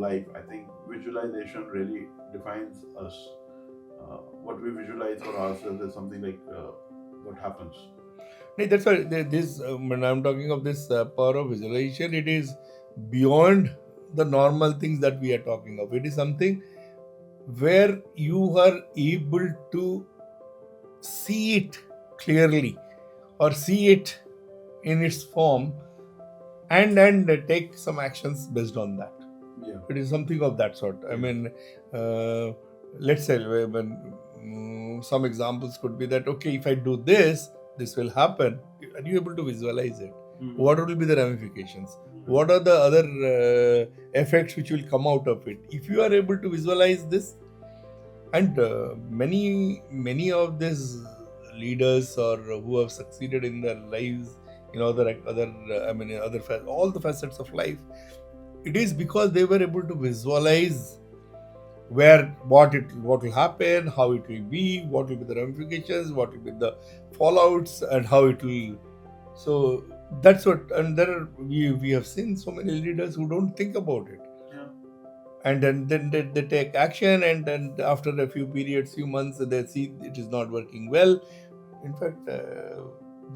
life, I think visualization really defines us. What we visualize for ourselves is something like what happens. No, that's why this when I'm talking of this power of visualization, it is beyond the normal things that we are talking of. It is something where you are able to see it clearly or see it in its form and take some actions based on that. Yeah. It is something of that sort. I Yeah. mean, uh, let's say when some examples could be that okay, if I do this, this will happen. Are you able to visualize it? Mhm. What will be the ramifications? Mhm. What are the other effects which will come out of it? If you are able to visualize this, and many of these leaders or who have succeeded in their lives in other I mean in all the facets of life, it is because they were able to visualize where what will happen, how it will be, what will be the ramifications, what will be the fallouts, and how it will. So that's what, and we have seen so many leaders who don't think about it, Yeah. and then they take action, and then after a few periods, few months, they see it is not working well. In fact,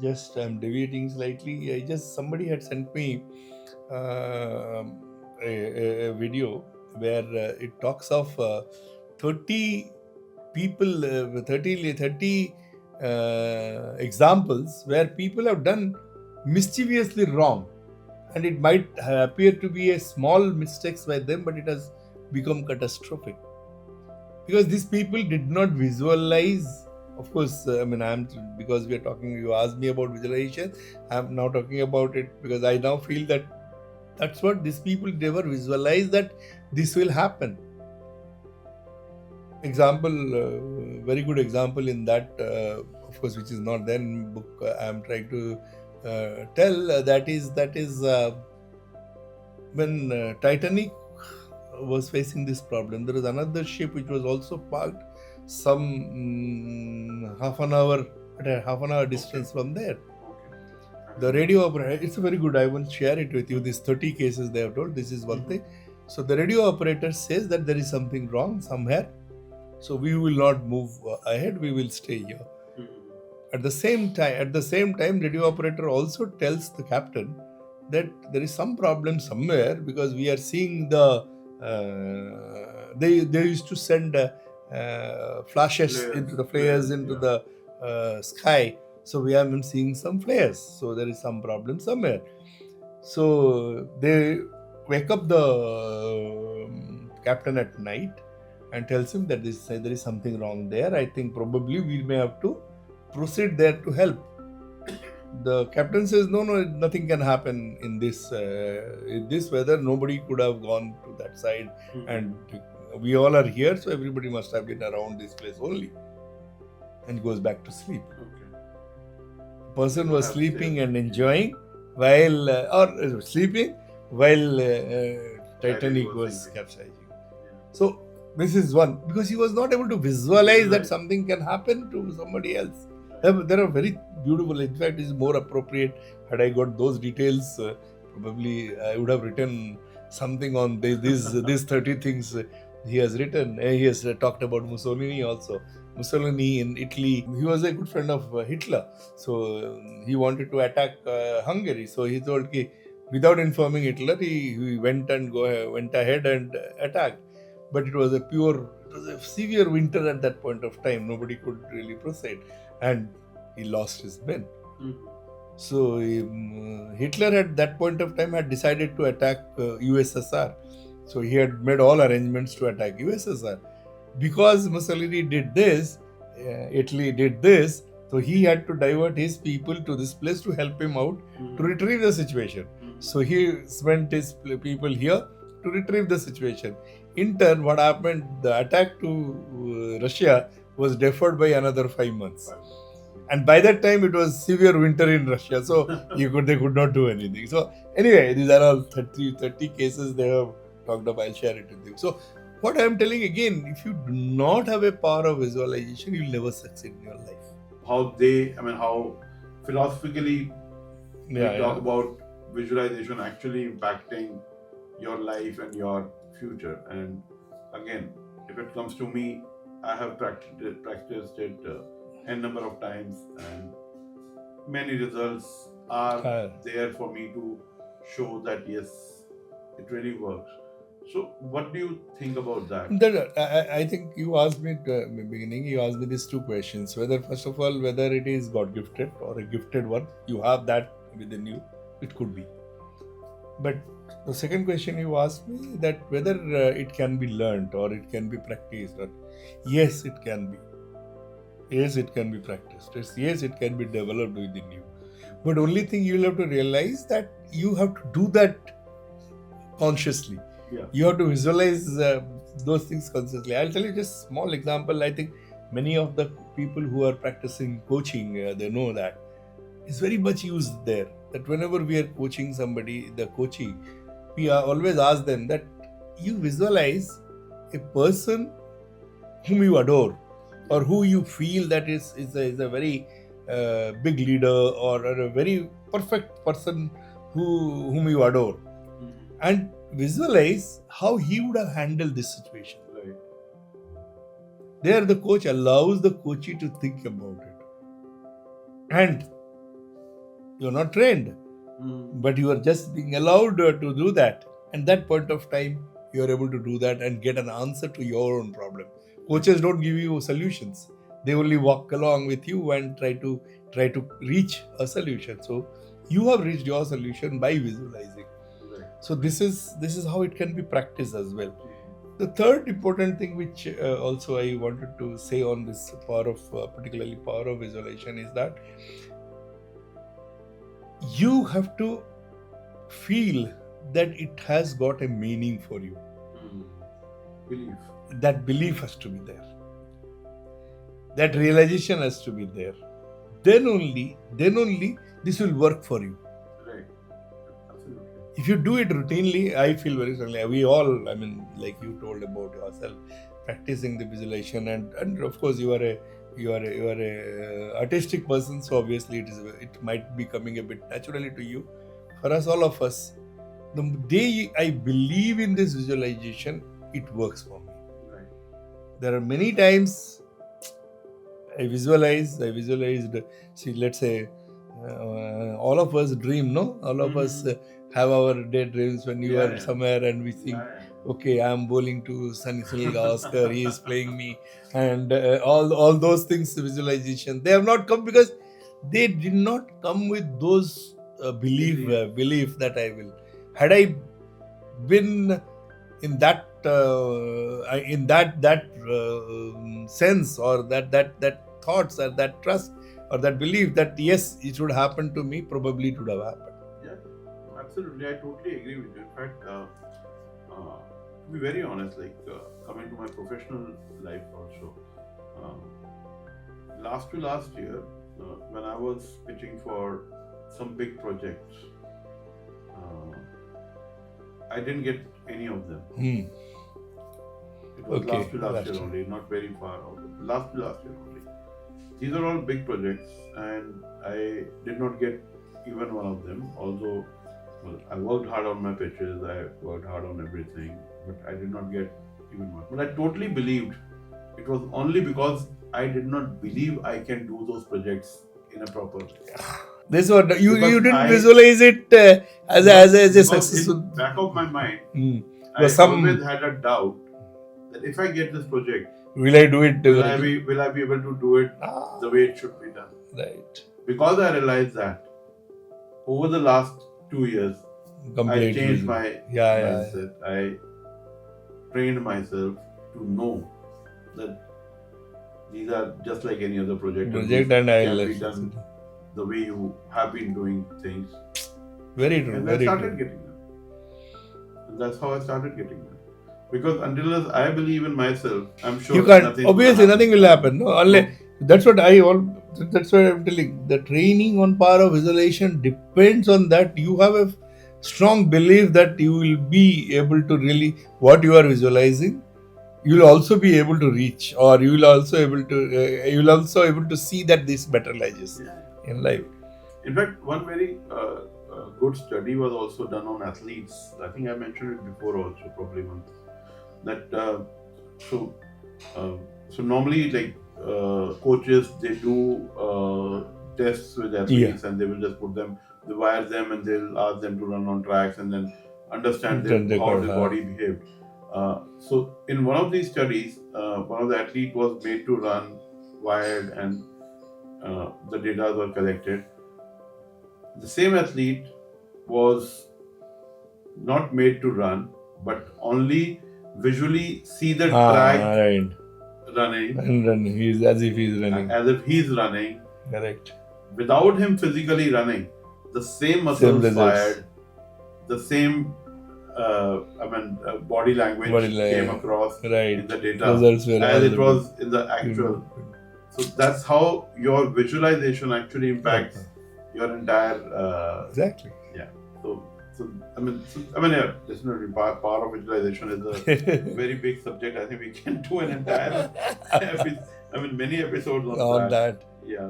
just I'm deviating slightly. I just somebody had sent me a video where it talks of 30 people, 30 examples where people have done mischievously wrong, and it might appear to be a small mistakes by them, but it has become catastrophic because these people did not visualize. Of course, I mean, I'm because we are talking, you asked me about visualization, I'm now talking about it because I now feel that that's what these people never visualize, that this will happen. Example, very good example in that, of course, which is not then book, I'm trying to tell, that is when Titanic was facing this problem, there was another ship which was also parked some half an hour at a half an hour distance from there. Okay. The radio operator, it's a very good, I will share it with you. These 30 cases they have told, this is one Mhm. thing. So the radio operator says that there is something wrong somewhere, so we will not move ahead, we will stay here. Mhm. At the same time, radio operator also tells the captain that there is some problem somewhere because we are seeing they used to send flashes into the flares into Yeah. the sky, so we have been seeing some flares, so there is some problem somewhere. So they wake up the captain at night and tells him that there is something wrong there. I think probably we may have to proceed there to help. The captain says, no, no, nothing can happen in this weather. Nobody could have gone to that side, Mhm. and we all are here, so everybody must have been around this place only. And goes back to sleep. Okay. Person Could was have sleeping saved. and enjoying while sleeping while Titanic Was was sinking. capsizing. Yeah. So this is one, because he was not able to visualize that something can happen to somebody else. There are very beautiful. In fact, it's more appropriate. Had I got those details, probably I would have written something on these 30 things he has written. He has talked about Mussolini also. Mussolini in Italy, he was a good friend of Hitler. So he wanted to attack Hungary. So he told, okay, without informing Hitler, he went ahead and attacked. But it was a severe winter at that point of time. Nobody could really proceed, and he lost his men. Mhm. So Hitler at that point of time had decided to attack USSR. So he had made all arrangements to attack USSR. Because Mussolini did this, Italy did this, so he had to divert his people to this place to help him out to retrieve the situation. So he sent his people here to retrieve the situation. In turn, what happened? The attack to Russia was deferred by another 5 months. And by that time, it was severe winter in Russia, so they could not do anything. So anyway, these are all 30 cases they have talked about. I'll share it with you. So what I'm telling again, if you do not have a power of visualization, you'll never succeed in your life. How philosophically we Yeah, talk yeah. about visualization actually impacting your life and your future. And again, if it comes to me, I have practiced it n number of times, and many results are Uh, there for me to show that yes, it really works. So, what do you think about that? I think you asked me in the beginning. You asked me these two questions: whether, first of all, whether it is God gifted or a gifted one. You have that within you. It could be. But the second question you asked me, that whether it can be learnt or it can be practiced. Or, yes, it can be. Yes, it can be practiced. Yes, it can be developed within you. But only thing you'll have to realize that you have to do that consciously. Yeah. You have to visualize those things consciously. I'll tell you just a small example. I think many of the people who are practicing coaching, they know that it's very much used there. That whenever we are coaching somebody, the coachee, we are always ask them that you visualize a person whom you adore, or who you feel that is a very big leader, or a very perfect person whom you adore, Mhm. and visualize how he would have handled this situation. Right. There, the coach allows the coachee to think about it, and you're not trained, Mhm. but you are just being allowed to do that. And that point of time, you are able to do that and get an answer to your own problem. Coaches don't give you solutions; they only walk along with you and try to reach a solution. So you have reached your solution by visualizing. Right. So this is how it can be practiced as well. The third important thing which also I wanted to say on this power of particularly power of visualization is that you have to feel that it has got a meaning for you. Mhm. Belief. That belief has to be there. That realization has to be there. Then only this will work for you. Right. Absolutely. If you do it routinely, I feel very strongly. We all, I mean, like you told about yourself, practicing the visualization, and of course you are a artistic person, so obviously it might be coming a bit naturally to you. For us, all of us, the day I believe in this visualization, it works for me. Right. There are many times I visualized. See, let's say all of us dream, no? All of us have our daydreams when you are somewhere and we think, okay, I am bowling to Sunil Gavaskar, he is playing me, and all those things, visualization. They have not come because they did not come with those belief that I will. Had I been in that sense, or that thoughts, or that trust, or that belief that yes, it would happen to me, probably it would have happened. Yeah, absolutely. I totally agree with you. In fact, to be very honest, like coming to my professional life also, last year, when I was pitching for some big projects, I didn't get any of them. It was Okay, last year only, not very far out. Last year only. These are all big projects, and I did not get even one of them. Although, well, I worked hard on my pitches, I worked hard on everything, but I did not get even one. But I totally believed it was only because I did not believe I can do those projects in a proper way. This one you Because didn't visualize it as a because successful. in back of my mind, I Because some always had a doubt that if I get this project, will I do it? will I be able to do it the way it should be done? Right. Because I realized that over the last 2 years, Completely. I changed my Yeah. mindset. I trained myself to know that these are just like any other project. And can be done the way you have been doing things. Very true. And I started getting them. And that's how I started getting them. Because until I believe in myself, I'm sure you can't. Obviously, nothing will happen. No, unless that's what I'm telling. The training on power of visualization depends on that. You have a strong belief that you will be able to really what you are visualizing. You will also be able to reach, or you will also able to see that this materializes in life. In fact, one very good study was also done on athletes. I think I mentioned it before also, probably once. that so so normally like coaches, they do tests with athletes, and they will just put them, they wire them, and they'll ask them to run on tracks and then understand Then they how got the body behaved. So in one of these studies, one of the athlete was made to run wired, and the data were collected. The same athlete was not made to run, but only visually see the track right. running And he's as if he's running. as if he's running. Correct. Without him physically running, the same muscles results. fired, the same body language came across Right. in the data Results were as all it was in the actual. So that's how your visualization actually impacts your entire. Exactly. Yeah. So yeah, definitely part of visualization is a very big subject. I think we can do an entire many episodes on On that. Yeah.